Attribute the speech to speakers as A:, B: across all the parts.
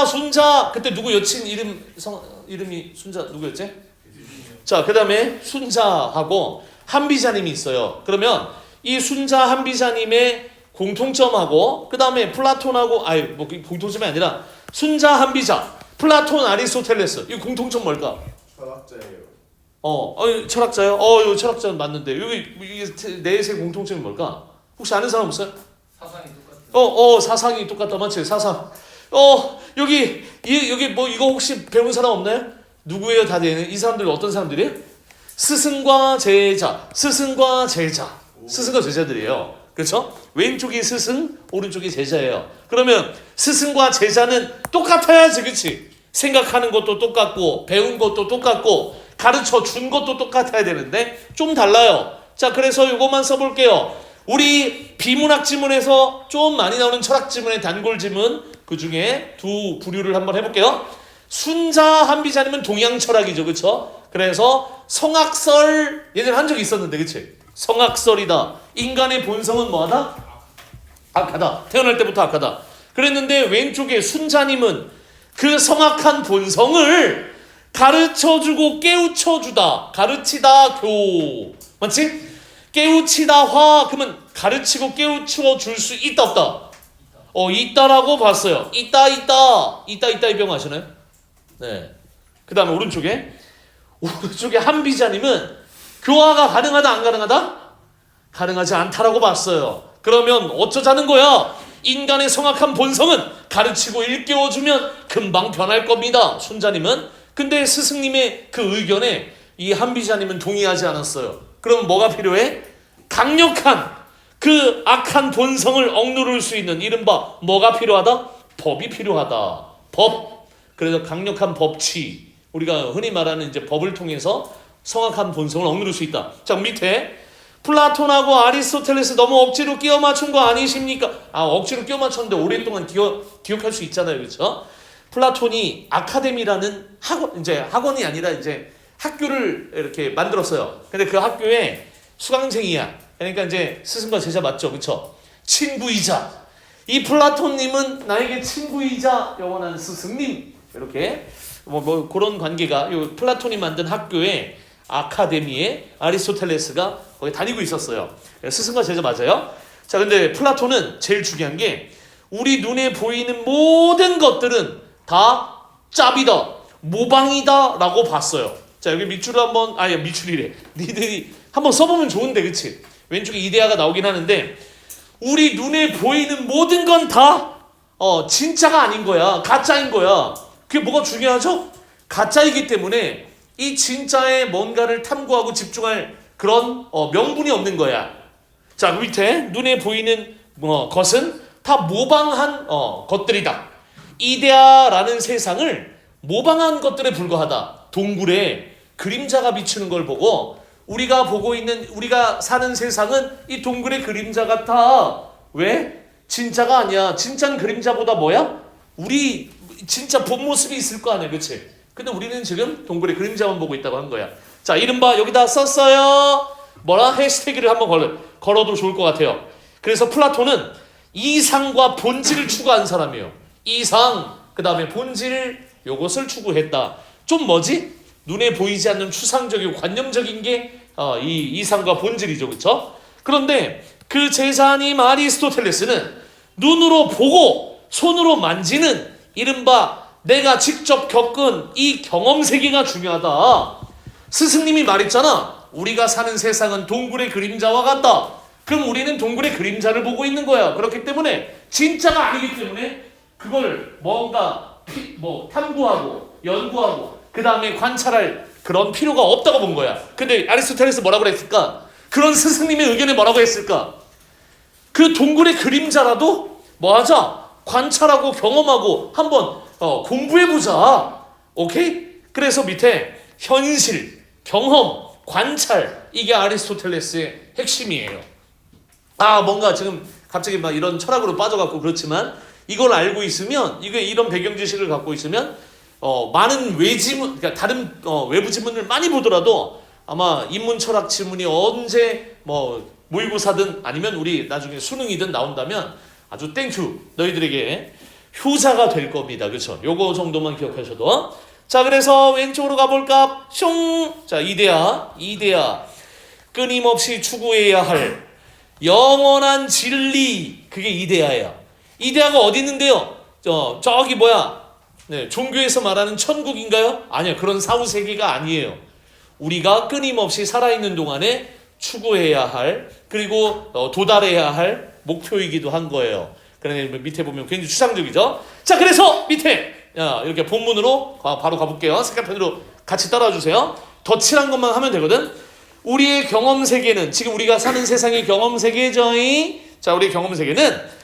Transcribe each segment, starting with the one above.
A: 순자 그때 누구 여친 이름이 순자 누구였지? 자, 그 다음에 순자하고 한비자님이 있어요. 그러면 이 순자 한비자님의 공통점하고 그 다음에 플라톤하고 뭐 공통점이 아니라 순자 한비자 플라톤 아리스토텔레스 이 공통점 뭘까?
B: 철학자예요.
A: 철학자요? 이거 철학자는 맞는데 여기 이게 넷의 공통점이 뭘까? 혹시 아는 사람 없어요?
C: 사상이 똑같아요.
A: 사상이 똑같다 맞지? 사상. 여기 뭐 이거 혹시 배운 사람 없나요? 누구예요? 다 되는 이 사람들 어떤 사람들이에요? 스승과 제자, 스승과 제자, 스승과 제자들이에요. 그렇죠? 왼쪽이 스승, 오른쪽이 제자예요. 그러면 스승과 제자는 똑같아야지, 그렇지? 생각하는 것도 똑같고 배운 것도 똑같고 가르쳐 준 것도 똑같아야 되는데 좀 달라요. 자, 그래서 이것만 써볼게요. 우리 비문학 지문에서 좀 많이 나오는 철학 지문의 단골 지문 그 중에 두 부류를 한번 해볼게요. 순자 한비자님은 동양 철학이죠, 그렇죠? 그래서 성악설 예전에 한 적이 있었는데, 그렇지? 성악설이다. 인간의 본성은 뭐하다? 악하다. 태어날 때부터 악하다. 그랬는데 왼쪽에 순자님은 그 성악한 본성을 가르쳐주고 깨우쳐주다. 가르치다 교. 맞지? 깨우치다 화. 그러면 가르치고 깨우쳐 줄 수 있다 없다? 있다라고 봤어요. 있다 이 병 아시나요? 네. 그 다음에 오른쪽에 한비자님은 교화가 가능하다 안 가능하다? 가능하지 않다라고 봤어요. 그러면 어쩌자는 거야? 인간의 성악한 본성은 가르치고 일깨워주면 금방 변할 겁니다. 순자님은. 근데 스승님의 그 의견에 이 한비자님은 동의하지 않았어요. 그럼 뭐가 필요해? 강력한 그 악한 본성을 억누를 수 있는 이른바 뭐가 필요하다? 법이 필요하다. 법. 그래서 강력한 법치. 우리가 흔히 말하는 이제 법을 통해서 성악한 본성을 억누를 수 있다. 자, 밑에 플라톤하고 아리스토텔레스 너무 억지로 끼워 맞춘 거 아니십니까? 억지로 끼워 맞췄는데 오랫동안 기억할 수 있잖아요. 그렇죠? 플라톤이 아카데미라는 학원이 아니라 이제 학교를 이렇게 만들었어요. 근데 그 학교에 수강생이야. 그러니까 이제 스승과 제자 맞죠? 그렇죠? 친구이자 이 플라톤님은 나에게 친구이자 영원한 스승님. 이렇게 뭐 그런 관계가 요 플라톤이 만든 학교에 아카데미에 아리스토텔레스가 거기 다니고 있었어요. 스승과 제자 맞아요. 자, 근데 플라톤은 제일 중요한 게 우리 눈에 보이는 모든 것들은 다 짭이다, 모방이다 라고 봤어요. 자, 여기 밑줄을 한번 밑줄이래. 니들이 한번 써보면 좋은데, 그치? 왼쪽에 이데아가 나오긴 하는데 우리 눈에 보이는 모든 건 다 진짜가 아닌 거야. 가짜인 거야. 그게 뭐가 중요하죠? 가짜이기 때문에 이 진짜에 뭔가를 탐구하고 집중할 그런 명분이 없는 거야. 자, 그 밑에 눈에 보이는 것은 다 모방한 것들이다. 이데아라는 세상을 모방한 것들에 불과하다. 동굴에 그림자가 비추는 걸 보고 우리가 사는 세상은 이 동굴의 그림자 같아. 왜? 진짜가 아니야. 진짜는 그림자보다 뭐야? 우리 진짜 본 모습이 있을 거 아니야, 그치? 근데 우리는 지금 동굴의 그림자만 보고 있다고 한 거야. 자, 이른바 여기다 썼어요. 해시태그를 한번 걸어도 좋을 것 같아요. 그래서 플라톤은 이상과 본질을 추구한 사람이에요. 이상, 그 다음에 본질, 요것을 추구했다. 좀 뭐지? 눈에 보이지 않는 추상적이고 관념적인 게 이 이상과 본질이죠, 그렇죠? 그런데 그 제자님 아리스토텔레스는 눈으로 보고 손으로 만지는 이른바 내가 직접 겪은 이 경험 세계가 중요하다. 스승님이 말했잖아. 우리가 사는 세상은 동굴의 그림자와 같다. 그럼 우리는 동굴의 그림자를 보고 있는 거야. 그렇기 때문에 진짜가 아니기 때문에 그걸 뭔가 탐구하고 연구하고 그 다음에 관찰할 그런 필요가 없다고 본 거야. 근데 아리스토텔레스 뭐라고 했을까? 그런 스승님의 의견에 뭐라고 했을까? 그 동굴의 그림자라도 뭐하자? 관찰하고 경험하고 한번 공부해보자. 오케이? 그래서 밑에 현실, 경험, 관찰 이게 아리스토텔레스의 핵심이에요. 뭔가 지금 갑자기 막 이런 철학으로 빠져갖고 그렇지만 이걸 알고 있으면 이런 배경 지식을 갖고 있으면 많은 외지문, 그러니까 다른 외부 지문을 많이 보더라도 아마 인문 철학 지문이 언제 모의고사든 아니면 우리 나중에 수능이든 나온다면 아주 땡큐 너희들에게 효자가 될 겁니다. 그렇죠? 요거 정도만 기억하셔도. 자, 그래서 왼쪽으로 가볼까? 슝! 자, 이데아. 끊임없이 추구해야 할 영원한 진리. 그게 이데아야. 이데아가 어디 있는데요? 저기 네, 종교에서 말하는 천국인가요? 아니요. 그런 사후세계가 아니에요. 우리가 끊임없이 살아있는 동안에 추구해야 할, 그리고 도달해야 할 목표이기도 한 거예요. 그러니 밑에 보면 굉장히 추상적이죠. 자, 그래서 밑에 이렇게 본문으로 바로 가볼게요. 색깔펜으로 같이 따라주세요. 덧칠한 것만 하면 되거든. 우리의 경험 세계는, 지금 우리가 사는 세상의 경험 세계죠. 자, 우리의 경험 세계는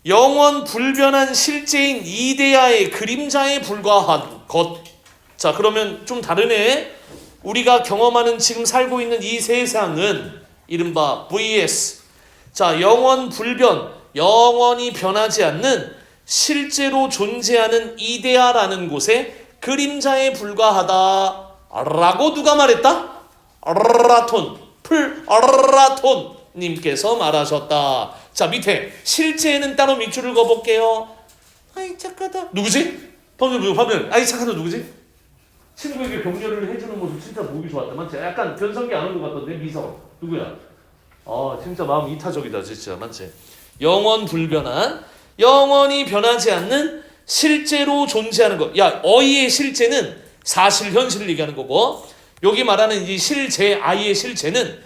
A: 영원 불변한 실제인 이데아의 그림자에 불과한 것. 자, 그러면 좀 다르네. 우리가 경험하는 지금 살고 있는 이 세상은 이른바 VS. 자, 영원 불변, 영원히 변하지 않는 실제로 존재하는 이데아라는 곳에 그림자에 불과하다 라고 누가 말했다? 플라톤 님께서 말하셨다. 자, 밑에 실제에는 따로 밑줄을 그어볼게요. 아이 착하다. 누구지? 방금 아이 착하다 누구지? 친구에게 격려를 해주는 모습 진짜 보기 좋았다. 맞지? 약간 변성기 안 온 것 같던데. 미성 누구야? 진짜 마음 이타적이다 진짜. 맞지? 영원 불변한, 영원히 변하지 않는 실제로 존재하는 것. 야, 어이의 실제는 사실 현실을 얘기하는 거고, 여기 말하는 이 실제 아이의 실제는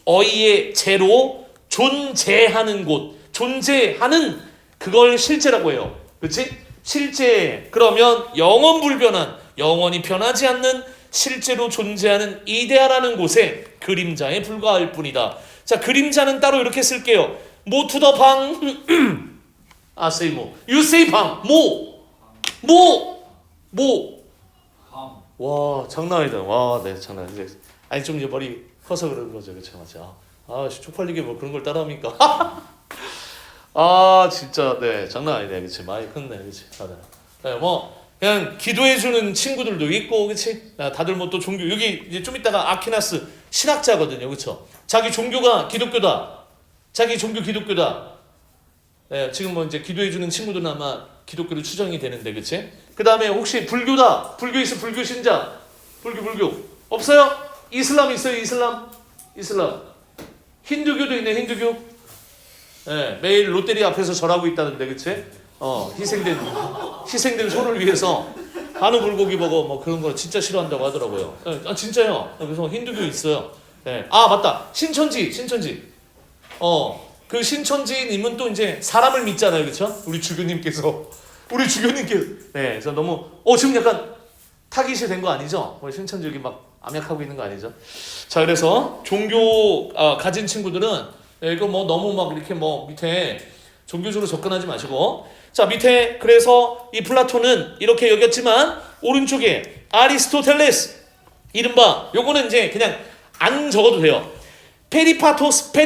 A: 어이의 제로 존재하는 곳, 존재하는 그걸 실제라고 해요. 그렇지? 실제. 그러면 영원 불변한, 영원히 변하지 않는 실제로 존재하는 이데아라는 곳에 그림자에 불과할 뿐이다. 자, 그림자는 따로 이렇게 쓸게요. 모 투 더 방. I say 모. You say 방. 모. 와, 장난 아니다. 와, 네, 장난 아니다. 아니 좀 이제 머리 커서 그런 거죠, 그렇죠, 맞아. 쪽팔리게 뭐 그런 걸 따라합니까? 진짜, 네, 장난 아니네, 그렇지. 많이 컸네, 그렇지. 다들. 네, 뭐 그냥 기도해주는 친구들도 있고, 그렇지. 다들 뭐 또 종교, 여기 이제 좀 이따가 아퀴나스 신학자거든요, 그렇죠. 자기 종교가 기독교다. 자기 종교 기독교다. 네, 지금 뭐 이제 기도해주는 친구들은 아마 기독교로 추정이 되는데, 그치? 그 다음에 혹시 불교다. 불교 있어, 불교 신자. 불교. 없어요? 이슬람 있어요, 이슬람. 힌두교도 있네, 힌두교. 네, 매일 롯데리아 앞에서 절하고 있다는데, 그치? 희생된 소를 위해서 한우 불고기 먹어, 뭐 그런 거 진짜 싫어한다고 하더라고요. 네, 진짜요. 그래서 힌두교 있어요. 네. 맞다. 신천지. 그 신천지님은 또 이제 사람을 믿잖아요, 그렇죠? 우리 주교님께서, 네, 그래서 너무 지금 약간 타깃이 된 거 아니죠? 우리 신천지 여기 막 암약하고 있는 거 아니죠? 자, 그래서 종교 가진 친구들은 이거 뭐 너무 막 이렇게 뭐 밑에 종교적으로 접근하지 마시고, 자, 밑에 그래서 이 플라톤은 이렇게 여겼지만 오른쪽에 아리스토텔레스, 이른바 요거는 이제 그냥 안 적어도 돼요. 페리파토스가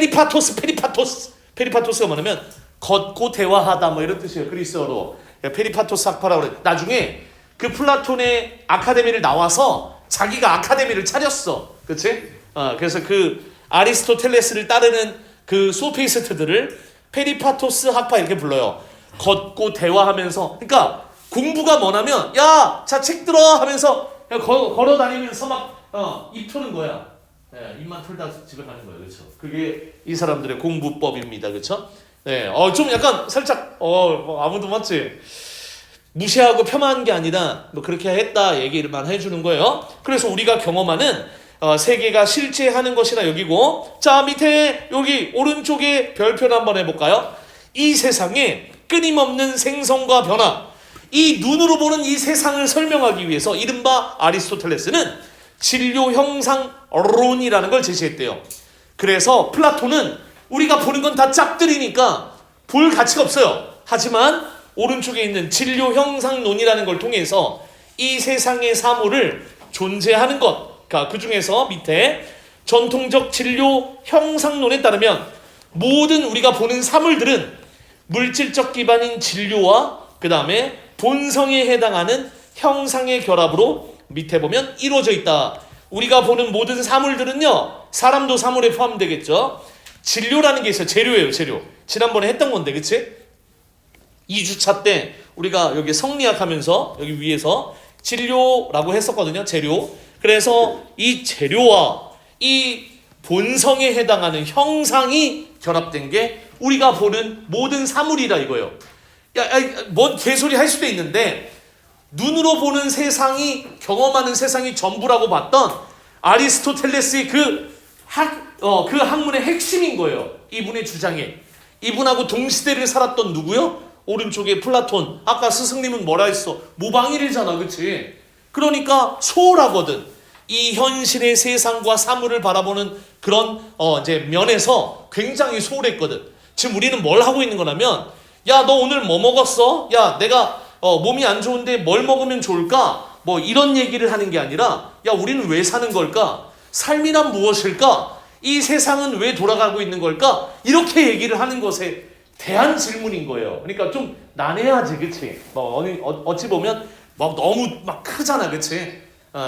A: 뭐냐면 걷고 대화하다 뭐 이런 뜻이에요. 그리스어로 페리파토스 학파라고 그래. 나중에 그 플라톤의 아카데미를 나와서 자기가 아카데미를 차렸어. 그치? 그래서 그 아리스토텔레스를 따르는 그 소피스트들을 페리파토스 학파 이렇게 불러요. 걷고 대화하면서, 그러니까 공부가 뭐냐면 야, 자 책 들어 하면서 걸어 다니면서 막 입 푸는 거야. 네, 입만 풀다 집에 가는 거예요, 그렇죠? 그게 이 사람들의 공부법입니다, 그렇죠? 네, 좀 약간 살짝 뭐 아무도 맞지? 무시하고 폄하한 게 아니라 뭐 그렇게 했다 얘기를만 해주는 거예요. 그래서 우리가 경험하는 세계가 실제하는 것이라 여기고, 자, 밑에 여기 오른쪽에 별표를 한번 해볼까요? 이 세상에 끊임없는 생성과 변화, 이 눈으로 보는 이 세상을 설명하기 위해서 이른바 아리스토텔레스는 진료 형상론이라는 걸 제시했대요. 그래서 플라톤은 우리가 보는 건 다 짝들이니까 볼 가치가 없어요. 하지만 오른쪽에 있는 진료 형상론이라는 걸 통해서 이 세상의 사물을 존재하는 것, 그 중에서 밑에 전통적 진료 형상론에 따르면 모든 우리가 보는 사물들은 물질적 기반인 진료와 그 다음에 본성에 해당하는 형상의 결합으로 밑에 보면 이루어져 있다. 우리가 보는 모든 사물들은요, 사람도 사물에 포함되겠죠. 진료라는 게 있어요. 재료예요, 재료. 지난번에 했던 건데, 그치? 2주차 때 우리가 여기 성리학하면서 여기 위에서 진료라고 했었거든요. 재료. 그래서 이 재료와 이 본성에 해당하는 형상이 결합된 게 우리가 보는 모든 사물이라 이거예요. 뭔 개소리 할 수도 있는데 눈으로 보는 세상이 경험하는 세상이 전부라고 봤던 아리스토텔레스의 그 학문의 핵심인 거예요. 이분의 주장에. 이분하고 동시대를 살았던 누구요? 오른쪽에 플라톤. 아까 스승님은 뭐라 했어? 모방일이잖아, 그치? 그러니까 소홀하거든. 이 현실의 세상과 사물을 바라보는 그런 이제 면에서 굉장히 소홀했거든. 지금 우리는 뭘 하고 있는 거냐면, 야, 너 오늘 뭐 먹었어? 야, 내가 몸이 안 좋은데 뭘 먹으면 좋을까? 뭐 이런 얘기를 하는 게 아니라, 야, 우리는 왜 사는 걸까? 삶이란 무엇일까? 이 세상은 왜 돌아가고 있는 걸까? 이렇게 얘기를 하는 것에 대한 질문인 거예요. 그러니까 좀 난해하지, 그치? 어찌 보면 막 너무 막 크잖아, 그치?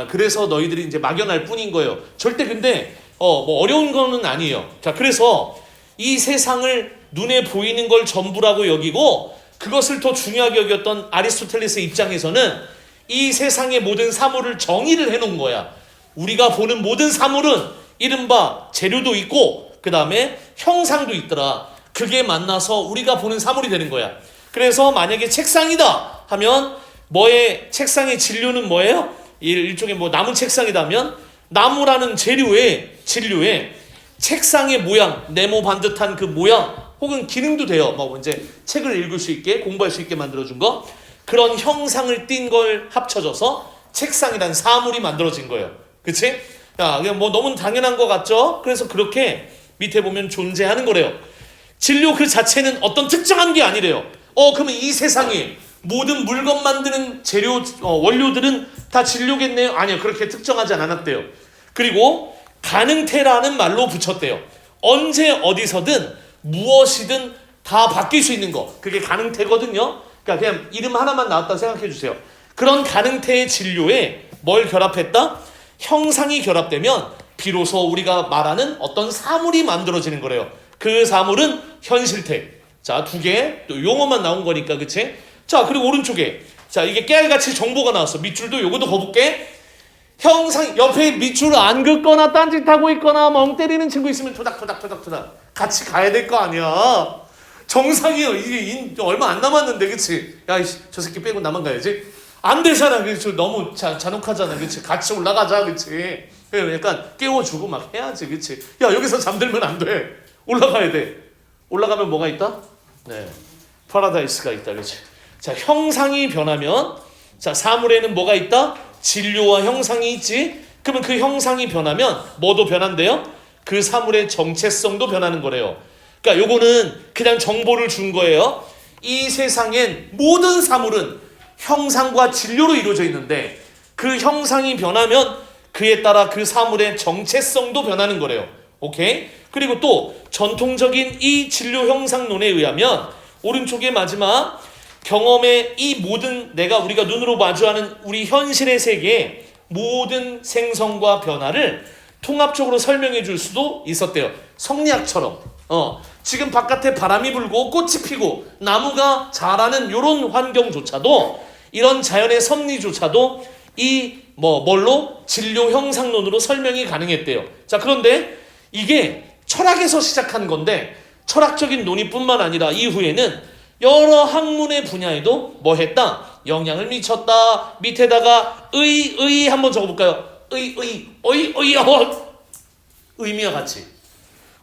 A: 그래서 너희들이 이제 막연할 뿐인 거예요. 절대 근데 뭐 어려운 거는 아니에요. 자, 그래서 이 세상을 눈에 보이는 걸 전부라고 여기고 그것을 더 중요하게 여겼던 아리스토텔레스 입장에서는 이 세상의 모든 사물을 정의를 해놓은 거야. 우리가 보는 모든 사물은 이른바 재료도 있고 그 다음에 형상도 있더라. 그게 만나서 우리가 보는 사물이 되는 거야. 그래서 만약에 책상이다 하면 뭐의 책상의 진료는 뭐예요? 일종의 뭐 나무 책상이다면 나무라는 재료에 책상의 모양, 네모 반듯한 그 모양 혹은 기능도 돼요. 뭐 이제 책을 읽을 수 있게 공부할 수 있게 만들어준 거 그런 형상을 띈 걸 합쳐져서 책상이란 사물이 만들어진 거예요. 그치? 야, 그냥 뭐 너무 당연한 것 같죠? 그래서 그렇게 밑에 보면 존재하는 거래요. 진료 그 자체는 어떤 특정한 게 아니래요. 그러면 이 세상에 모든 물건 만드는 재료, 원료들은 다 진료겠네요? 아니요, 그렇게 특정하지 않았대요. 그리고 가능태라는 말로 붙였대요. 언제 어디서든 무엇이든 다 바뀔 수 있는 거. 그게 가능태거든요. 그러니까 그냥 이름 하나만 나왔다 생각해 주세요. 그런 가능태의 진료에 뭘 결합했다? 형상이 결합되면 비로소 우리가 말하는 어떤 사물이 만들어지는 거래요. 그 사물은 현실태. 자, 2개 또 용어만 나온 거니까, 그치? 자, 그리고 오른쪽에 자, 이게 깨알같이 정보가 나왔어. 밑줄도 요것도 거볼게. 형상 옆에 밑줄을 안 긋거나 딴짓하고 있거나 멍 때리는 친구 있으면 토닥토닥 같이 가야 될 거 아니야. 정상이요. 이게 얼마 안 남았는데, 그치? 야, 저 새끼 빼고 나만 가야지. 안 되잖아. 그치? 너무 잔혹하잖아. 그치? 같이 올라가자. 그치? 약간 깨워주고 막 해야지. 그치? 야, 여기서 잠들면 안 돼. 올라가야 돼. 올라가면 뭐가 있다? 네. 파라다이스가 있다. 그치? 자, 형상이 변하면 자, 사물에는 뭐가 있다? 진료와 형상이 있지. 그러면 그 형상이 변하면 뭐도 변한대요? 그 사물의 정체성도 변하는 거래요. 그러니까 요거는 그냥 정보를 준 거예요. 이 세상엔 모든 사물은 형상과 진료로 이루어져 있는데 그 형상이 변하면 그에 따라 그 사물의 정체성도 변하는 거래요. 오케이? 그리고 또 전통적인 이 진료 형상론에 의하면 오른쪽의 마지막 경험의 이 모든 우리가 눈으로 마주하는 우리 현실의 세계의 모든 생성과 변화를 통합적으로 설명해 줄 수도 있었대요. 성리학처럼. 지금 바깥에 바람이 불고 꽃이 피고 나무가 자라는 이런 환경조차도 이런 자연의 섭리조차도 이 뭘로 진료 형상론으로 설명이 가능했대요. 자, 그런데 이게 철학에서 시작한 건데 철학적인 논의뿐만 아니라 이후에는 여러 학문의 분야에도 뭐 했다? 영향을 미쳤다. 밑에다가 의 한번 적어볼까요? 의미와 가치.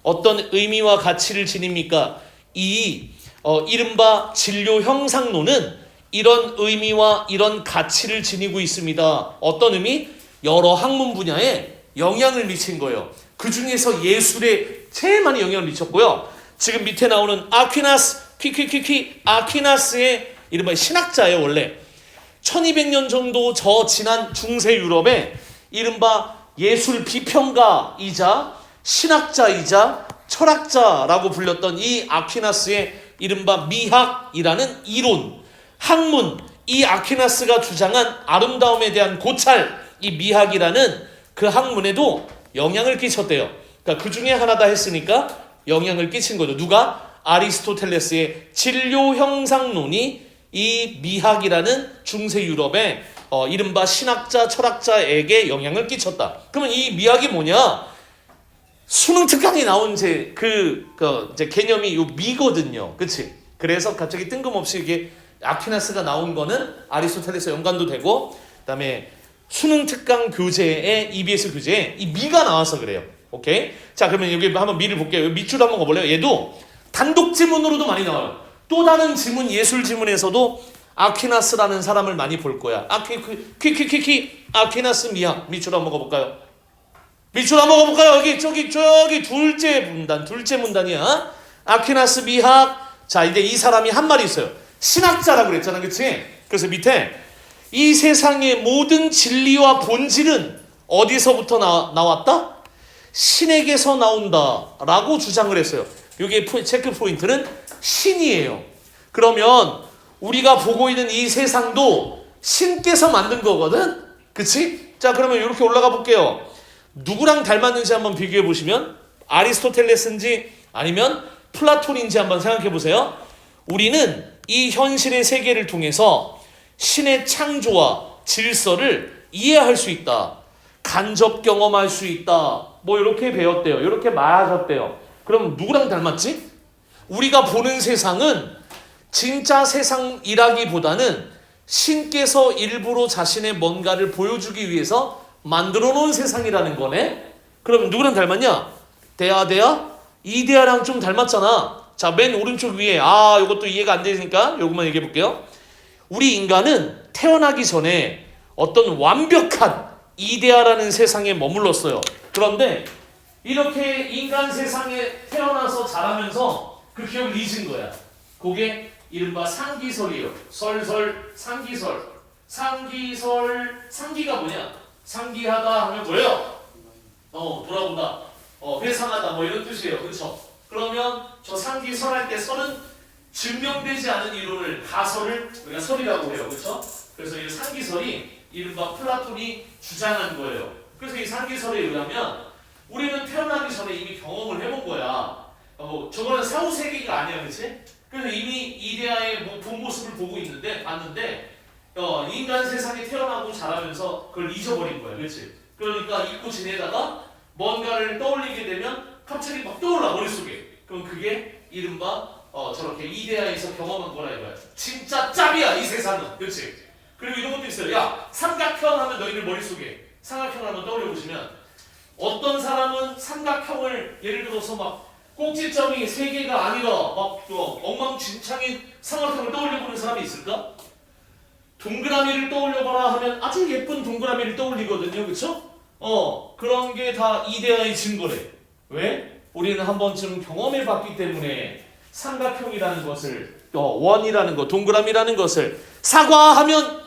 A: 어떤 의미와 가치를 지닙니까? 이른바 진료 형상론은 이런 의미와 이런 가치를 지니고 있습니다. 어떤 의미? 여러 학문 분야에 영향을 미친 거예요. 그 중에서 예술에 제일 많이 영향을 미쳤고요. 지금 밑에 나오는 아퀴나스의 이른바 신학자예요. 원래 1200년 정도 저 지난 중세 유럽에 이른바 예술 비평가이자 신학자이자 철학자라고 불렸던 이 아퀴나스의 이른바 미학이라는 이론, 학문, 이 아퀴나스가 주장한 아름다움에 대한 고찰, 이 미학이라는 그 학문에도 영향을 끼쳤대요. 그러니까 그 중에 하나다 했으니까 영향을 끼친 거죠. 누가? 아리스토텔레스의 진료 형상론이 이 미학이라는 중세 유럽의 이른바 신학자 철학자에게 영향을 끼쳤다. 그러면 이 미학이 뭐냐? 수능 특강이 나온 이제 이제 개념이 요 미거든요. 그치? 그래서 갑자기 뜬금없이 이게 아퀴나스가 나온 거는 아리스토텔레스 연관도 되고, 그다음에 수능 특강 교재에 EBS 교재에 이 미가 나와서 그래요. 오케이? 자, 그러면 여기 한번 미를 볼게요. 밑줄 한번 가볼래요? 얘도 단독 지문으로도 많이 나와요. 또 다른 지문, 예술 지문에서도 아퀴나스라는 사람을 많이 볼 거야. 아퀴나스 미학. 밑줄 한번 가볼까요? 밑줄 한번 가볼까요? 여기 저기 둘째 문단이야. 아퀴나스 미학. 자, 이제 이 사람이 한 말이 있어요. 신학자라고 그랬잖아, 그치? 그래서 밑에 이 세상의 모든 진리와 본질은 어디서부터 나왔다? 신에게서 나온다라고 주장을 했어요. 여기에 체크 포인트는 신이에요. 그러면 우리가 보고 있는 이 세상도 신께서 만든 거거든? 그치? 자, 그러면 이렇게 올라가 볼게요. 누구랑 닮았는지 한번 비교해 보시면 아리스토텔레스인지 아니면 플라톤인지 한번 생각해 보세요. 우리는 이 현실의 세계를 통해서 신의 창조와 질서를 이해할 수 있다. 간접 경험할 수 있다. 뭐 이렇게 배웠대요. 이렇게 말하셨대요. 그럼 누구랑 닮았지? 우리가 보는 세상은 진짜 세상이라기보다는 신께서 일부러 자신의 뭔가를 보여주기 위해서 만들어 놓은 세상이라는 거네. 그럼 누구랑 닮았냐? 이데아랑 좀 닮았잖아. 자, 맨 오른쪽 위에 이것도 이해가 안 되니까 요것만 얘기해 볼게요. 우리 인간은 태어나기 전에 어떤 완벽한 이데아라는 세상에 머물렀어요. 그런데 이렇게 인간 세상에 태어나서 자라면서 그 기억을 잊은 거야. 그게 이른바 상기설이에요. 상기설. 상기가 뭐냐? 상기하다 하면 뭐예요? 돌아보다. 회상하다 뭐 이런 뜻이에요. 그렇죠? 그러면 저 상기설 할 때 설은 증명되지 않은 이론을 가설을 우리가 설이라고 해요. 그렇죠? 그래서 이 상기설이 이른바 플라톤이 주장한 거예요. 그래서 이 상기설에 의하면 우리는 태어나기 전에 이미 경험을 해본 거야. 저거는 사후 세계가 아니야, 그렇지? 그래서 이미 이데아의 본 모습을 봤는데 인간 세상에 태어나고 자라면서 그걸 잊어버린 거야, 그렇지? 그러니까 잊고 지내다가 뭔가를 떠올리게 되면 갑자기 막 떠올라 머릿속에. 그럼 그게 이른바 저렇게 이데아에서 경험한 거라 이거야. 진짜 짭이야 이 세상은, 그렇지? 그리고 이런 것도 있어요. 야, 삼각형 하면 너희들 머릿속에 삼각형을 한번 떠올려 보시면 어떤 사람은 삼각형을 예를 들어서 막 꼭지점이 3개가 아니라 막 엉망진창인 삼각형을 떠올려보는 사람이 있을까? 동그라미를 떠올려봐라 하면 아주 예쁜 동그라미를 떠올리거든요. 그쵸? 그런 게 다 이데아의 증거래. 왜? 우리는 한 번쯤 경험해봤기 때문에 삼각형이라는 것을 원이라는 것, 동그라미라는 것을 사과하면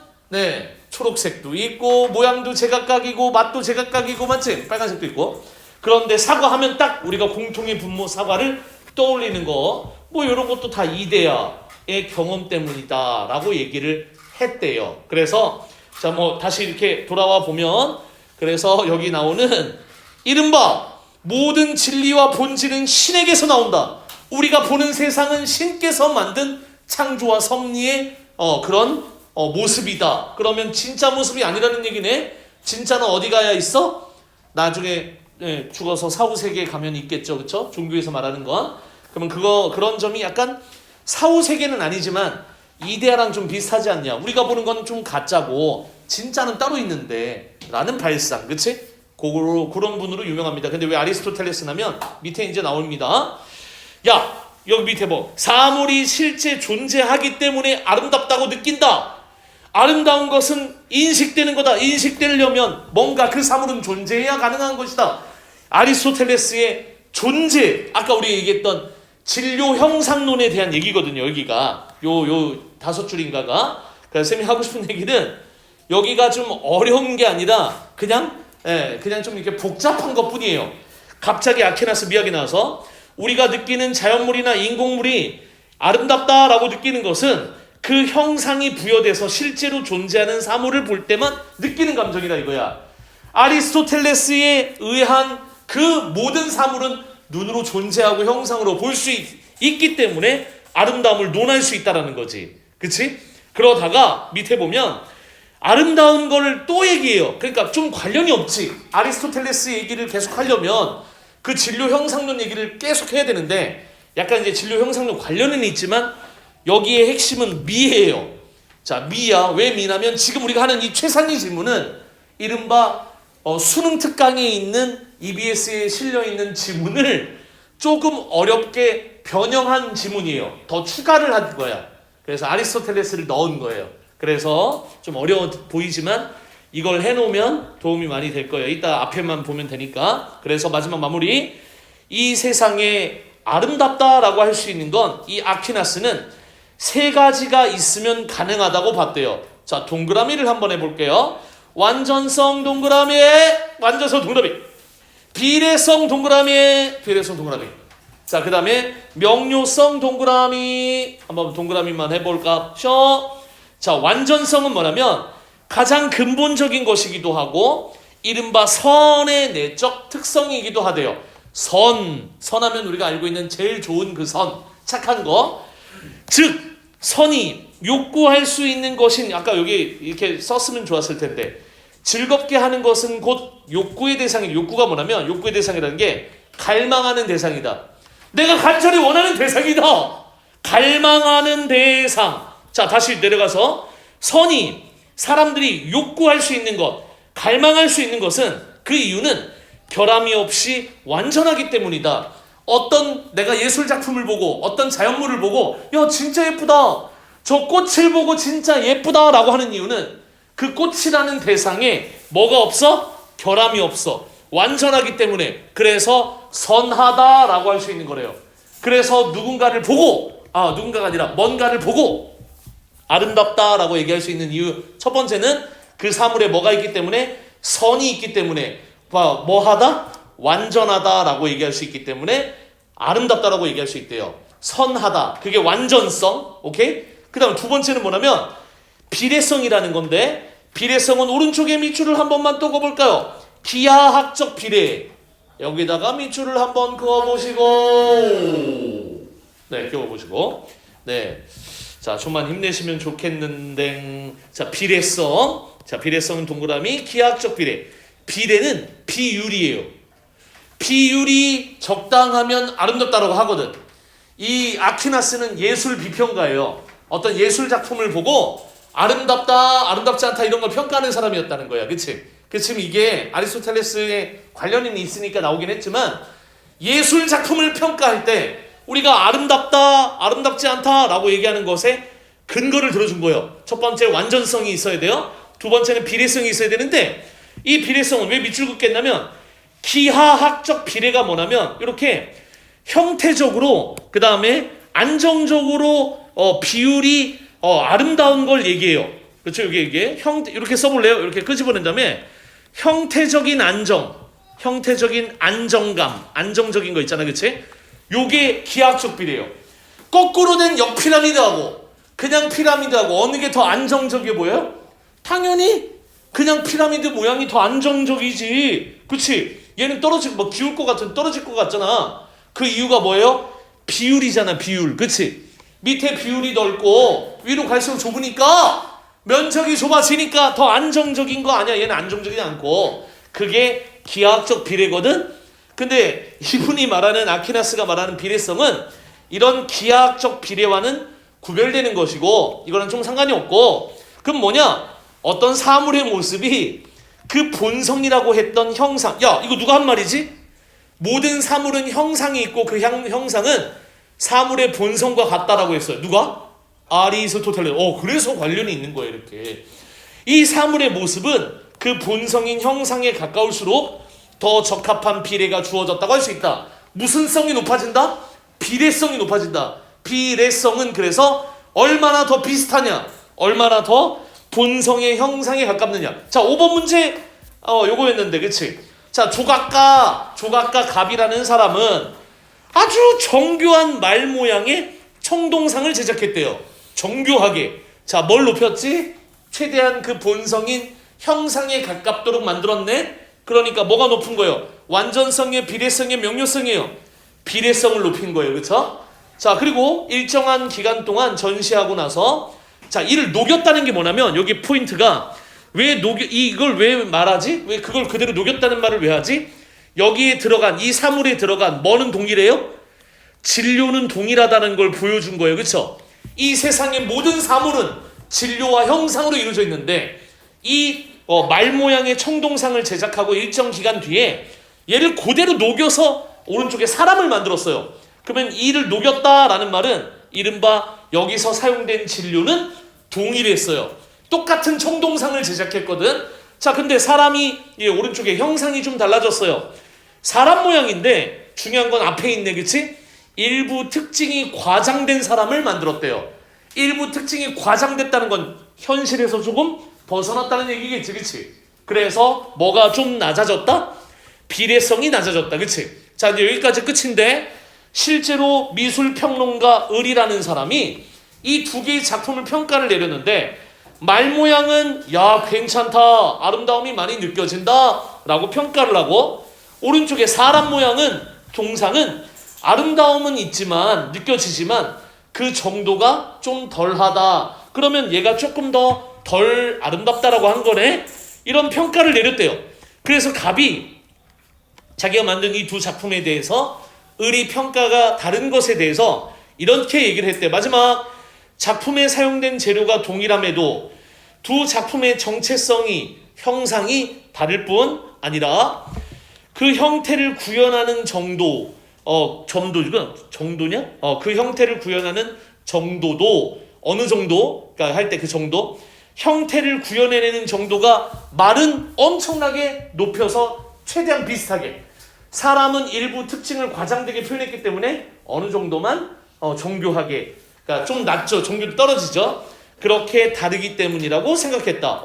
A: 초록색도 있고 모양도 제각각이고 맛도 제각각이고 맞지? 빨간색도 있고. 그런데 사과하면 딱 우리가 공통의 분모 사과를 떠올리는 거, 뭐 이런 것도 다 이데아의 경험 때문이다 라고 얘기를 했대요. 그래서 자, 뭐 다시 이렇게 돌아와 보면, 그래서 여기 나오는 이른바 모든 진리와 본질은 신에게서 나온다. 우리가 보는 세상은 신께서 만든 창조와 섭리의 그런 모습이다. 그러면 진짜 모습이 아니라는 얘기네. 진짜는 어디 가야 있어? 나중에 죽어서 사후 세계에 가면 있겠죠, 그렇죠? 종교에서 말하는 건. 그러면 그런 점이 약간 사후 세계는 아니지만 이데아랑 좀 비슷하지 않냐? 우리가 보는 건 좀 가짜고 진짜는 따로 있는데 라는 발상, 그렇지? 그런 분으로 유명합니다. 근데 왜 아리스토텔레스냐면 밑에 이제 나옵니다. 야, 여기 밑에 사물이 실제 존재하기 때문에 아름답다고 느낀다. 아름다운 것은 인식되는 거다. 인식되려면 뭔가 그 사물은 존재해야 가능한 것이다. 아리스토텔레스의 존재, 아까 우리 얘기했던 진료 형상론에 대한 얘기거든요. 여기가 요 5줄인가가. 그래서 쌤이 하고 싶은 얘기는 여기가 좀 어려운 게 아니라 그냥 좀 이렇게 복잡한 것뿐이에요. 갑자기 아퀴나스 미학이 나와서 우리가 느끼는 자연물이나 인공물이 아름답다라고 느끼는 것은 그 형상이 부여돼서 실제로 존재하는 사물을 볼 때만 느끼는 감정이다 이거야. 아리스토텔레스에 의한 그 모든 사물은 눈으로 존재하고 형상으로 볼 수 있기 때문에 아름다움을 논할 수 있다라는 거지. 그치? 그러다가 밑에 보면 아름다운 걸 또 얘기해요. 그러니까 좀 관련이 없지. 아리스토텔레스 얘기를 계속 하려면 그 진료 형상론 얘기를 계속 해야 되는데 약간 이제 진료 형상론 관련은 있지만 여기에 핵심은 미예요. 자, 미야. 왜 미냐면 지금 우리가 하는 이 최상위 질문은 이른바 수능 특강에 있는 EBS에 실려있는 지문을 조금 어렵게 변형한 지문이에요. 더 추가를 한 거야. 그래서 아리스토텔레스를 넣은 거예요. 그래서 좀 어려워 보이지만 이걸 해놓으면 도움이 많이 될 거예요. 이따 앞에만 보면 되니까. 그래서 마지막 마무리. 이 세상에 아름답다라고 할 수 있는 건 이 아퀴나스는 세 가지가 있으면 가능하다고 봤대요. 자, 동그라미를 한번 해볼게요. 완전성 동그라미, 완전성 동그라미. 비례성 동그라미, 비례성 동그라미. 자, 그 다음에 명료성 동그라미. 한번 동그라미만 해볼까? 자, 완전성은 뭐냐면 가장 근본적인 것이기도 하고 이른바 선의 내적 특성이기도 하대요. 선하면 우리가 알고 있는 제일 좋은 그 선, 착한 거. 즉 선이 욕구할 수 있는 것인, 아까 여기 이렇게 썼으면 좋았을 텐데, 즐겁게 하는 것은 곧 욕구의 대상이, 욕구가 뭐냐면 욕구의 대상이라는 게 갈망하는 대상이다. 내가 간절히 원하는 대상이다. 갈망하는 대상. 자, 다시 내려가서 선이 사람들이 욕구할 수 있는 것, 갈망할 수 있는 것은 그 이유는 결함이 없이 완전하기 때문이다. 어떤 내가 예술 작품을 보고 어떤 자연물을 보고 야 진짜 예쁘다. 저 꽃을 보고 진짜 예쁘다 라고 하는 이유는 그 꽃이라는 대상에 뭐가 없어? 결함이 없어. 완전하기 때문에. 그래서 선하다라고 할 수 있는 거래요. 그래서 누군가를 보고, 누군가가 아니라 뭔가를 보고 아름답다라고 얘기할 수 있는 이유 첫 번째는 그 사물에 뭐가 있기 때문에, 선이 있기 때문에, 뭐하다? 완전하다라고 얘기할 수 있기 때문에 아름답다라고 얘기할 수 있대요. 선하다. 그게 완전성. 오케이? 그 다음 두 번째는 뭐냐면 비례성이라는 건데, 비례성은 오른쪽에 밑줄을 한 번만 또 그어볼까요? 기하학적 비례. 여기다가 밑줄을 한번 그어보시고, 네, 그어보시고, 네, 자, 좀만 힘내시면 좋겠는데, 자, 비례성. 자, 비례성은 동그라미, 기하학적 비례. 비례는 비율이에요. 비율이 적당하면 아름답다라고 하거든. 이 아퀴나스는 예술 비평가예요. 어떤 예술 작품을 보고 아름답다, 아름답지 않다 이런 걸 평가하는 사람이었다는 거야. 그치? 지금 이게 아리스토텔레스의 관련이 있으니까 나오긴 했지만 예술 작품을 평가할 때 우리가 아름답다, 아름답지 않다 라고 얘기하는 것에 근거를 들어준 거예요. 첫 번째 완전성이 있어야 돼요. 두 번째는 비례성이 있어야 되는데 이 비례성은 왜 밑줄 긋겠냐면 기하학적 비례가 뭐냐면 이렇게 형태적으로 그 다음에 안정적으로 비율이 아름다운 걸 얘기해요. 그렇죠? 이게 이렇게 써볼래요? 이렇게 끄집어낸 다음에 형태적인 안정, 형태적인 안정감, 안정적인 거 있잖아, 그치? 요게 기하학적 비례예요. 거꾸로 된 역피라미드하고 그냥 피라미드하고 어느 게 더 안정적이어 보여요? 당연히 그냥 피라미드 모양이 더 안정적이지. 그치? 얘는 기울 것 같은, 떨어질 것 같잖아. 그 이유가 뭐예요? 비율이잖아, 비율. 그치? 밑에 비율이 넓고 위로 갈수록 좁으니까 면적이 좁아지니까 더 안정적인 거 아니야. 얘는 안정적이지 않고. 그게 기하학적 비례거든? 근데 이분이 말하는, 아퀴나스가 말하는 비례성은 이런 기하학적 비례와는 구별되는 것이고 이거는 좀 상관이 없고, 그럼 뭐냐? 어떤 사물의 모습이 그 본성이라고 했던 형상. 야, 이거 누가 한 말이지? 모든 사물은 형상이 있고 그 형상은 사물의 본성과 같다라고 했어요. 누가? 아리스토텔레스. 그래서 관련이 있는 거예요, 이렇게. 이 사물의 모습은 그 본성인 형상에 가까울수록 더 적합한 비례가 주어졌다고 할 수 있다. 무슨 성이 높아진다? 비례성이 높아진다. 비례성은 그래서 얼마나 더 비슷하냐, 얼마나 더 본성의 형상에 가깝느냐. 자, 5번 문제 요거였는데, 그치? 자, 조각가 갑이라는 사람은 아주 정교한 말 모양의 청동상을 제작했대요. 정교하게. 자, 뭘 높였지? 최대한 그 본성인 형상에 가깝도록 만들었네. 그러니까 뭐가 높은 거예요? 완전성의, 비례성의, 명료성이에요. 비례성을 높인 거예요. 그쵸? 자, 그리고 일정한 기간 동안 전시하고 나서 자, 이를 녹였다는 게 뭐냐면 여기 포인트가 왜 이걸 왜 말하지? 왜 그걸 그대로 녹였다는 말을 왜 하지? 여기에 들어간 이 사물에 들어간 뭐는 동일해요? 진료는 동일하다는 걸 보여준 거예요. 그렇죠? 이 세상의 모든 사물은 진료와 형상으로 이루어져 있는데 이 말 모양의 청동상을 제작하고 일정 기간 뒤에 얘를 그대로 녹여서 오른쪽에 사람을 만들었어요. 그러면 이를 녹였다라는 말은 이른바 여기서 사용된 진료는 동일했어요. 똑같은 청동상을 제작했거든. 자, 근데 사람이 오른쪽에 형상이 좀 달라졌어요. 사람 모양인데 중요한 건 앞에 있네, 그치? 일부 특징이 과장된 사람을 만들었대요. 일부 특징이 과장됐다는 건 현실에서 조금 벗어났다는 얘기겠지, 그치? 그래서 뭐가 좀 낮아졌다? 비례성이 낮아졌다, 그치? 자, 이제 여기까지 끝인데 실제로 미술평론가 을이라는 사람이 이 두 개의 작품을 평가를 내렸는데 말 모양은 야 괜찮다, 아름다움이 많이 느껴진다 라고 평가를 하고 오른쪽에 사람 모양은 동상은 아름다움은 있지만 느껴지지만 그 정도가 좀 덜하다. 그러면 얘가 조금 더 덜 아름답다라고 한 거네. 이런 평가를 내렸대요. 그래서 갑이 자기가 만든 이 두 작품에 대해서 을이 평가가 다른 것에 대해서 이렇게 얘기를 했대. 마지막 작품에 사용된 재료가 동일함에도 두 작품의 정체성이 형상이 다를 뿐 아니라 그 형태를 구현하는 정도 정도냐? 그 형태를 구현하는 정도도 어느 정도, 그러니까 할 때 그 정도 형태를 구현해내는 정도가 말은 엄청나게 높여서 최대한 비슷하게 사람은 일부 특징을 과장되게 표현했기 때문에 어느 정도만 정교하게 그러니까 좀 낮죠. 정교도 떨어지죠. 그렇게 다르기 때문이라고 생각했다.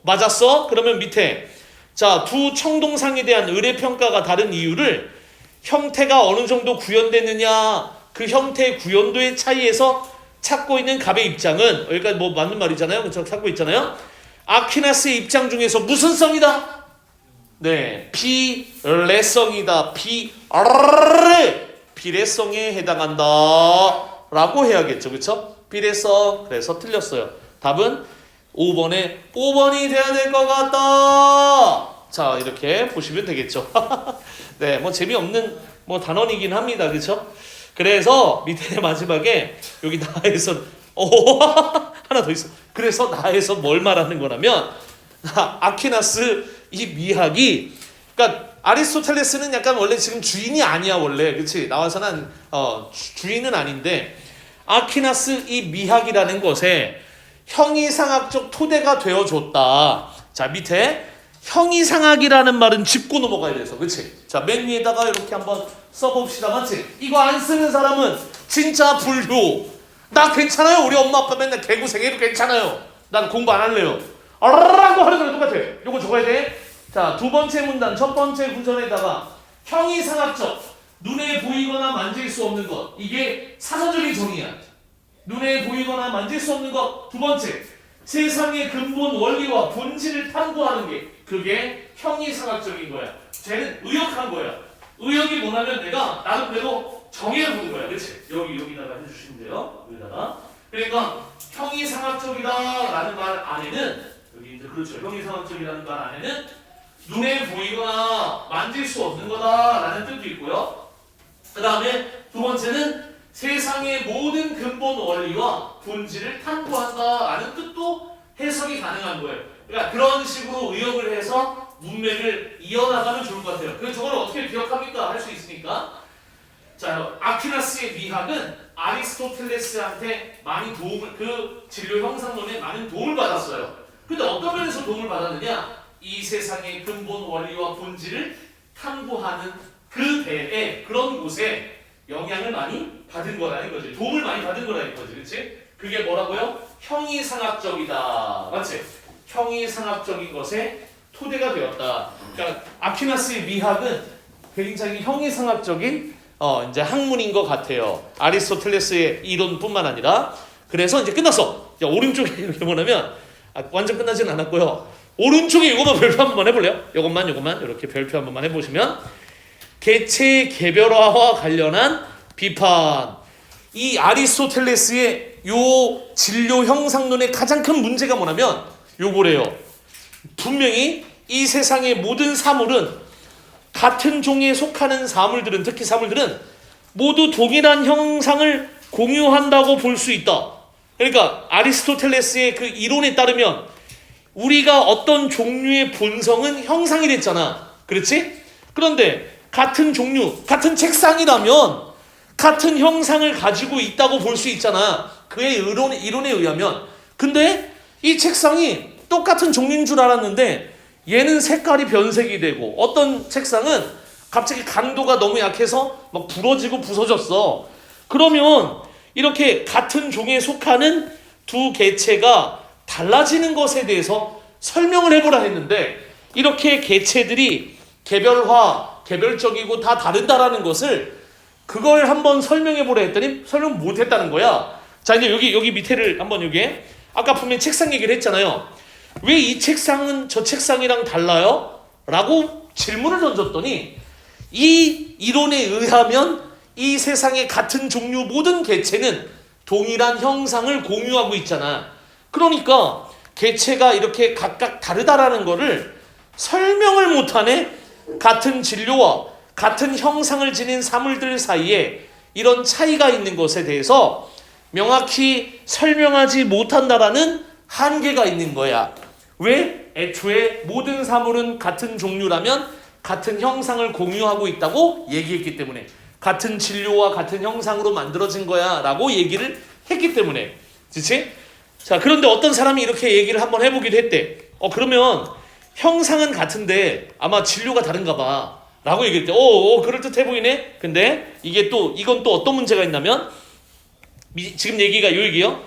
A: 맞았어? 그러면 밑에 자, 두 청동상에 대한 을의 평가가 다른 이유를 형태가 어느 정도 구현됐느냐 그 형태의 구현도의 차이에서 찾고 있는 갑의 입장은 여기까지 뭐 맞는 말이잖아요. 그렇죠? 찾고 있잖아요. 아퀴나스의 입장 중에서 무슨 성이다? 네, 비례성이다. 비례성에 해당한다 라고 해야겠죠. 그렇죠? 비례성. 그래서 틀렸어요. 답은 5번이 돼야 될 것 같다. 자, 이렇게 보시면 되겠죠. 네, 뭐 재미없는 뭐 단원이긴 합니다. 그렇죠? 그래서 밑에 마지막에 여기 나에서 하나 더 있어. 그래서 나에서 뭘 말하는 거냐면 아퀴나스 이 미학이 그러니까 아리스토텔레스는 약간 원래 지금 주인이 아니야 원래. 그렇지? 나와서는 주인은 아닌데 아퀴나스 이 미학이라는 것에 형이상학적 토대가 되어줬다. 자, 밑에 형이상학이라는 말은 짚고 넘어가야 돼서, 그렇지? 자, 맨 위에다가 이렇게 한번 써봅시다, 맞지? 이거 안 쓰는 사람은 진짜 불효. 나 괜찮아요. 우리 엄마 아빠 맨날 개고생해도 괜찮아요. 난 공부 안 할래요. 라고 하는 거랑 똑같아. 요거 적어야 돼. 자, 두 번째 문단, 첫 번째 구절에다가 형이상학적, 눈에 보이거나 만질 수 없는 것. 이게 사전적인 정의야. 눈에 보이거나 만질 수 없는 것. 두 번째, 세상의 근본 원리와 본질을 탐구하는 게 그게 형이상학적인 거야. 쟤는 의역한 거야. 의역이 뭐냐면 내가 나름대로 정의해보는 거야. 그치? 여기다가 해주시면 돼요. 여기다가. 그러니까 형이상학적이다라는 말 안에는 여기 이제 그렇죠. 형이상학적이라는 말 안에는 눈에 보이거나 만질 수 없는 거다라는 뜻도 있고요. 그 다음에 두 번째는 세상의 모든 근본 원리와 본질을 탐구한다라는 뜻도 해석이 가능한 거예요. 그러니까 그런 식으로 의역을 해서 문맥을 이어나가면 좋을 것 같아요. 그럼 저걸 어떻게 기억합니까? 할 수 있으니까. 자, 아퀴나스의 미학은 아리스토텔레스한테 많이 도움을 그 진료 형상론에 많은 도움을 받았어요. 근데 어떤 면에서 도움을 받았느냐? 이 세상의 근본 원리와 본질을 탐구하는 그 배에 그런 곳에 영향을 많이 받은 거라는 거지. 도움을 많이 받은 거라는 거지. 그렇지? 그게 뭐라고요? 형이상학적이다. 맞지? 형이상학적인 것에 토대가 되었다. 그러니까 아퀴나스의 미학은 굉장히 형이상학적인 이제 학문인 것 같아요. 아리스토텔레스의 이론뿐만 아니라. 그래서 이제 끝났어. 자, 오른쪽에 이렇게 보면 완전 끝나진 않았고요. 오른쪽에 이것만 별표 한 번만 해볼래요? 이것만 이렇게 별표 한 번만 해보시면 개체의 개별화와 관련한 비판. 이 아리스토텔레스의 요 진료 형상론의 가장 큰 문제가 뭐냐면 요거래요. 분명히 이 세상의 모든 사물은 같은 종에 속하는 사물들은, 특히 사물들은 모두 동일한 형상을 공유한다고 볼 수 있다. 그러니까 아리스토텔레스의 그 이론에 따르면 우리가 어떤 종류의 본성은 형상이 됐잖아. 그렇지? 그런데 같은 종류, 같은 책상이라면 같은 형상을 가지고 있다고 볼 수 있잖아. 그의 이론에 의하면. 근데 이 책상이 똑같은 종류인 줄 알았는데 얘는 색깔이 변색이 되고 어떤 책상은 갑자기 강도가 너무 약해서 막 부러지고 부서졌어. 그러면 이렇게 같은 종에 속하는 두 개체가 달라지는 것에 대해서 설명을 해보라 했는데 이렇게 개체들이 개별적이고 다 다르다라는 것을 그걸 한번 설명해보라 했더니 설명 못했다는 거야. 자, 이제 여기 밑에를 한번 여기에 아까 분명히 책상 얘기를 했잖아요. 왜 이 책상은 저 책상이랑 달라요? 라고 질문을 던졌더니 이 이론에 의하면 이 세상의 같은 종류 모든 개체는 동일한 형상을 공유하고 있잖아. 그러니까 개체가 이렇게 각각 다르다라는 거를 설명을 못하네. 같은 진료와 같은 형상을 지닌 사물들 사이에 이런 차이가 있는 것에 대해서 명확히 설명하지 못한다라는 한계가 있는 거야. 왜? 애초에 모든 사물은 같은 종류라면 같은 형상을 공유하고 있다고 얘기했기 때문에, 같은 진료와 같은 형상으로 만들어진 거야 라고 얘기를 했기 때문에. 그렇지? 자, 그런데 어떤 사람이 이렇게 얘기를 한번 해보기도 했대. 그러면 형상은 같은데 아마 진료가 다른가 봐 라고 얘기했대. 그럴듯해 보이네. 근데 이건 또 어떤 문제가 있냐면 지금 얘기가 요 얘기요.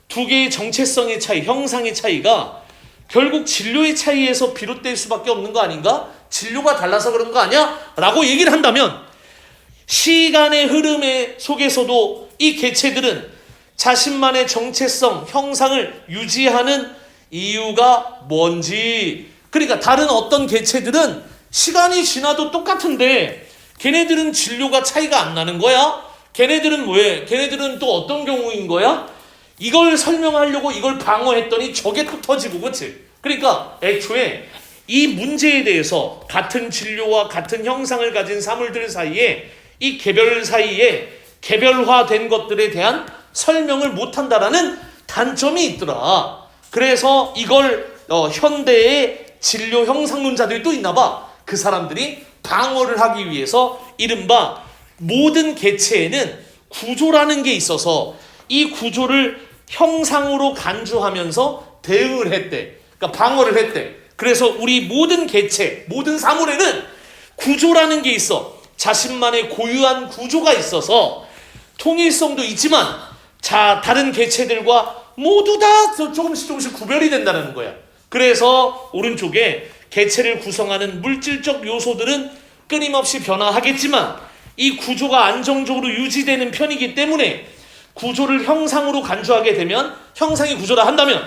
A: 두 개의 정체성의 차이, 형상의 차이가 결국 진료의 차이에서 비롯될 수밖에 없는 거 아닌가? 진료가 달라서 그런 거 아니야? 라고 얘기를 한다면 시간의 흐름의 속에서도 이 개체들은 자신만의 정체성, 형상을 유지하는 이유가 뭔지, 그러니까 다른 어떤 개체들은 시간이 지나도 똑같은데 걔네들은 진료가 차이가 안 나는 거야? 걔네들은 왜? 걔네들은 또 어떤 경우인 거야? 이걸 설명하려고 이걸 방어했더니 저게 또 터지고, 그치? 그러니까 애초에 이 문제에 대해서 같은 진료와 같은 형상을 가진 사물들 사이에 이 개별 사이에 개별화된 것들에 대한 설명을 못한다라는 단점이 있더라. 그래서 이걸 현대의 진료 형상론자들이 또 있나 봐. 그 사람들이 방어를 하기 위해서 이른바 모든 개체에는 구조라는 게 있어서 이 구조를 형상으로 간주하면서 대응을 했대. 그러니까 방어를 했대. 그래서 우리 모든 개체, 모든 사물에는 구조라는 게 있어. 자신만의 고유한 구조가 있어서 통일성도 있지만 다른 개체들과 모두 다 조금씩 구별이 된다는 거야. 그래서 오른쪽에 개체를 구성하는 물질적 요소들은 끊임없이 변화하겠지만 이 구조가 안정적으로 유지되는 편이기 때문에 구조를 형상으로 간주하게 되면, 형상이 구조라 한다면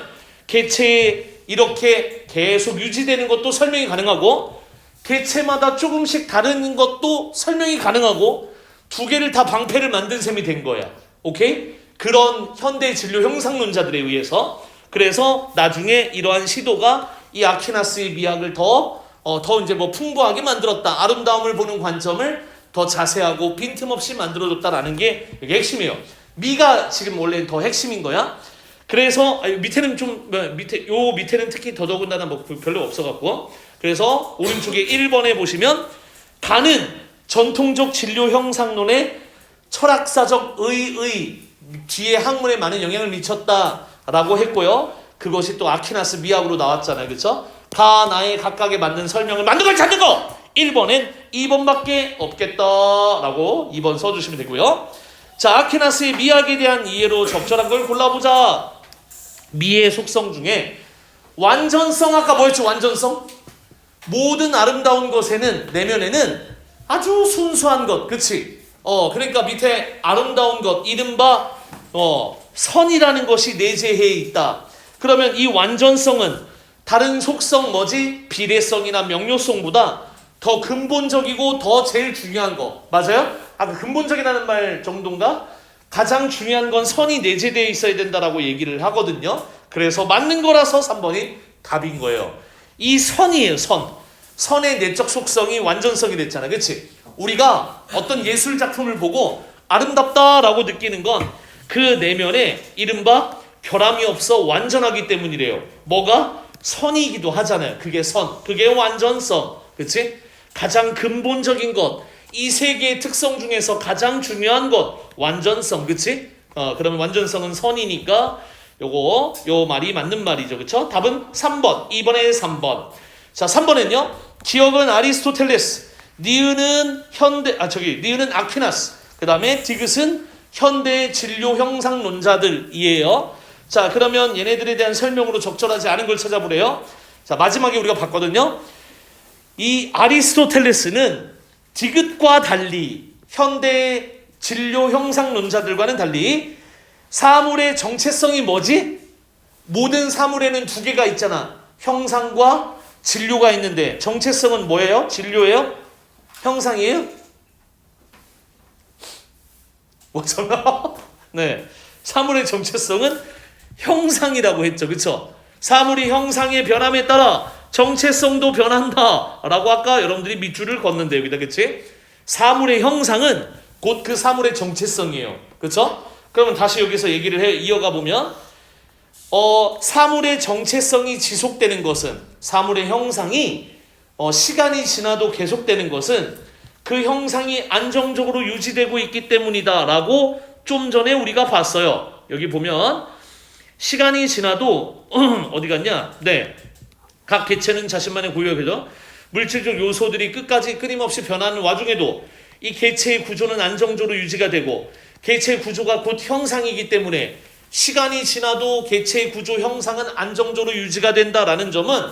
A: 개체에 이렇게 계속 유지되는 것도 설명이 가능하고 개체마다 조금씩 다른 것도 설명이 가능하고 두 개를 다 방패를 만든 셈이 된 거야. 오케이? 그런 현대 진료 형상론자들에 의해서. 그래서 나중에 이러한 시도가 이 아퀴나스의 미학을 더 이제 풍부하게 만들었다. 아름다움을 보는 관점을 더 자세하고 빈틈없이 만들어줬다라는 게 이게 핵심이에요. 미가 지금 원래 더 핵심인 거야. 그래서 밑에는 밑에는 특히 더더군다나 별로 없어갖고, 그래서 오른쪽에 1번에 보시면 가는 전통적 진료 형상론의 철학사적 의의 뒤에 학문에 많은 영향을 미쳤다라고 했고요. 그것이 또 아퀴나스 미학으로 나왔잖아요. 그렇죠? 나의 각각에 맞는 설명을 만든 걸 찾는 거! 1번엔 2번밖에 없겠다라고 2번 써주시면 되고요. 자, 아퀴나스의 미학에 대한 이해로 적절한 걸 골라보자. 미의 속성 중에 완전성, 아까 뭐였죠? 완전성? 모든 아름다운 것에는, 내면에는 아주 순수한 것, 그치? 그러니까 밑에 아름다운 것, 이른바 선이라는 것이 내재해 있다. 그러면 이 완전성은 다른 속성 비례성이나 명료성보다 더 근본적이고 더 제일 중요한 거. 맞아요? 그 근본적이라는 말 정도인가? 가장 중요한 건 선이 내재되어 있어야 된다라고 얘기를 하거든요. 그래서 맞는 거라서 3번이 답인 거예요. 이 선이에요, 선. 선의 내적 속성이 완전성이 됐잖아, 그렇지? 우리가 어떤 예술 작품을 보고 아름답다라고 느끼는 건 그 내면에 이른바 결함이 없어 완전하기 때문이래요. 뭐가? 선이기도 하잖아요. 그게 선, 그게 완전성, 그렇지? 가장 근본적인 것, 이 세 개의 특성 중에서 가장 중요한 것, 완전성, 그렇지? 그러면 완전성은 선이니까 요 말이 맞는 말이죠, 그렇죠? 답은 3번, 2번에 3번. 자, 3번은요. 기억은 아리스토텔레스, 니은은 니은은 아퀴나스, 그 다음에 디귿은 현대 진료 형상론자들이에요. 자, 그러면 얘네들에 대한 설명으로 적절하지 않은 걸 찾아보래요. 자, 마지막에 우리가 봤거든요. 이 아리스토텔레스는 디귿과 달리, 현대 진료 형상론자들과는 달리 사물의 정체성이 뭐지? 모든 사물에는 두 개가 있잖아. 형상과 진료가 있는데 정체성은 뭐예요? 진료예요? 형상이에요? 뭐잖아? 네, 사물의 정체성은 형상이라고 했죠, 그렇죠? 사물이 형상의 변함에 따라 정체성도 변한다라고 아까 여러분들이 밑줄을 걷는데 여기다, 그렇지? 사물의 형상은 곧 그 사물의 정체성이에요, 그렇죠? 그러면 다시 여기서 얘기를 이어가 보면, 사물의 정체성이 지속되는 것은, 사물의 형상이 시간이 지나도 계속되는 것은 그 형상이 안정적으로 유지되고 있기 때문이다라고 좀 전에 우리가 봤어요. 여기 보면 시간이 지나도 어디 갔냐? 네, 각 개체는 자신만의 고유하죠. 물질적 요소들이 끝까지 끊임없이 변하는 와중에도 이 개체의 구조는 안정적으로 유지가 되고, 개체의 구조가 곧 형상이기 때문에 시간이 지나도 개체의 구조 형상은 안정적으로 유지가 된다라는 점은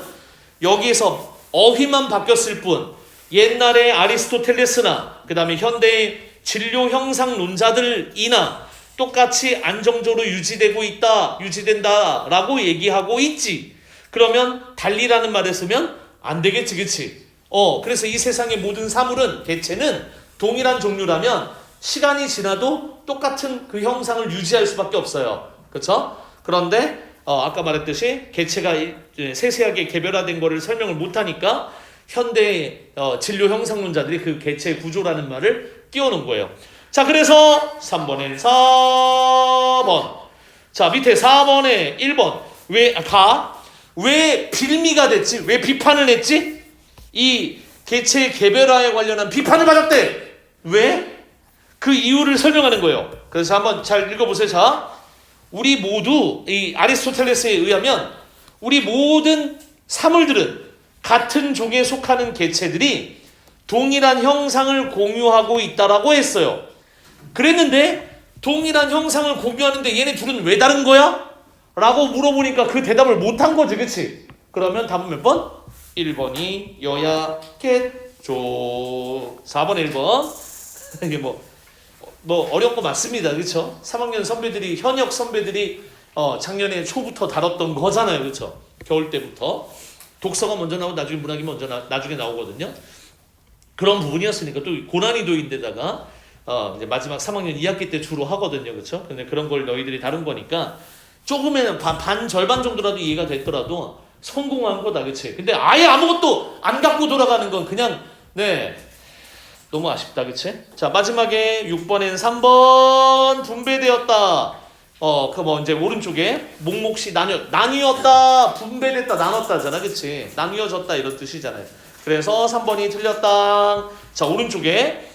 A: 여기에서 어휘만 바뀌었을 뿐, 옛날에 아리스토텔레스나 그 다음에 현대의 진료 형상론자들이나 똑같이 안정적으로 유지된다라고 얘기하고 있지. 그러면 달리라는 말을 쓰면 안 되겠지, 그치? 그래서 이 세상의 모든 사물은, 개체는 동일한 종류라면 시간이 지나도 똑같은 그 형상을 유지할 수밖에 없어요. 그렇죠? 그런데 아까 말했듯이 개체가 세세하게 개별화된 거를 설명을 못하니까 현대 진료 형상론자들이 그 개체의 구조라는 말을 끼워놓은 거예요. 자, 그래서 3번에 4번. 자, 밑에 4번에 1번. 왜 빌미가 됐지? 왜 비판을 했지? 이 개체의 개별화에 관련한 비판을 받았대. 왜? 그 이유를 설명하는 거예요. 그래서 한번 잘 읽어보세요. 자, 우리 모두 이 아리스토텔레스에 의하면 우리 모든 사물들은 같은 종에 속하는 개체들이 동일한 형상을 공유하고 있다라고 했어요. 그랬는데 동일한 형상을 공유하는데 얘네 둘은 왜 다른 거야? 라고 물어보니까 그 대답을 못한 거지, 그치? 그러면 답은 몇 번? 1번이 여야겠죠. 4번 1번. 이게 뭐 어려운 거 맞습니다, 그렇죠? 3학년 선배들이, 현역 선배들이 작년에 초부터 다뤘던 거잖아요, 그렇죠? 겨울 때부터 독서가 먼저 나오고 나중에 문학이 나중에 나오거든요. 그런 부분이었으니까 또 고난이도인데다가 이제 마지막 3학년 2학기 때 주로 하거든요, 그렇죠? 근데 그런 걸 너희들이 다룬 거니까 조금에는 반 절반 정도라도 이해가 됐더라도 성공한 거다, 그렇지? 근데 아예 아무것도 안 갖고 돌아가는 건 그냥 너무 아쉽다, 그치? 자, 마지막에 6번엔 3번 분배되었다. 이제 오른쪽에 목목시 나뉘었다, 분배됐다, 나눴다잖아, 그치? 나뉘어졌다 이런 뜻이잖아요. 그래서 3번이 틀렸다. 자, 오른쪽에